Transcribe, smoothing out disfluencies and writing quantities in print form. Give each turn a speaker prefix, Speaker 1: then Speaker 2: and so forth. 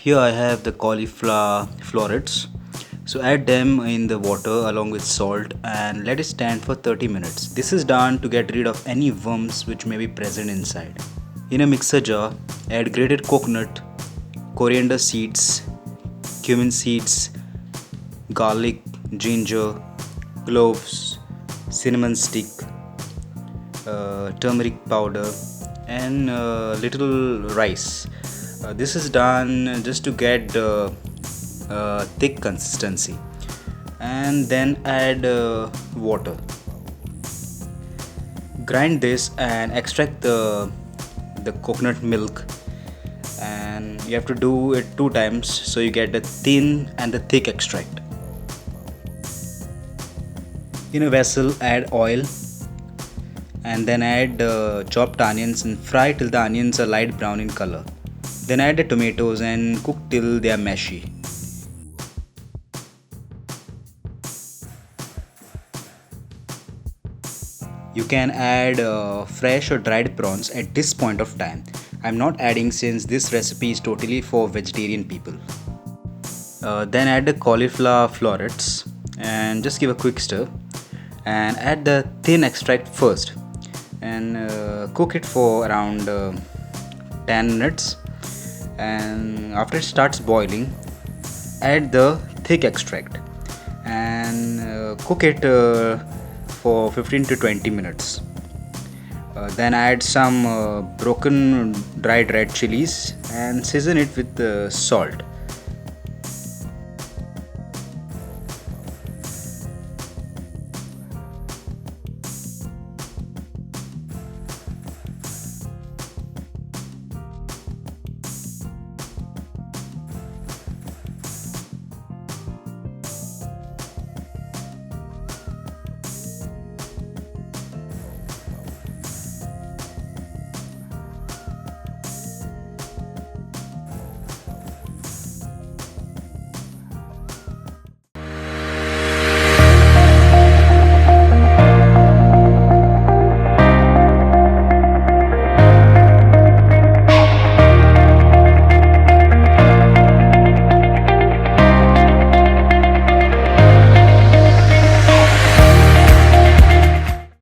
Speaker 1: Here I have the cauliflower florets. So add them in the water along with salt and let it stand for 30 minutes. This is done to get rid of any worms which may be present inside. In a mixer jar, add grated coconut, coriander seeds, cumin seeds, garlic, ginger, cloves, cinnamon stick, turmeric powder, and little rice. This is done just to get thick consistency, and then add water. Grind this and extract the coconut milk, and you have to do it 2 times so you get the thin and the thick extract. In a vessel, add oil and then add chopped onions and fry till the onions are light brown in color. Then add the tomatoes and cook till they are mushy. You can add fresh or dried prawns at this point of time. I'm not adding since this recipe is totally for vegetarian people. Then add the cauliflower florets and just give a quick stir and add the thin extract first and cook it for around 10 minutes, and after it starts boiling add the thick extract and cook it for 15 to 20 minutes. Then add some broken dried red chillies and season it with salt.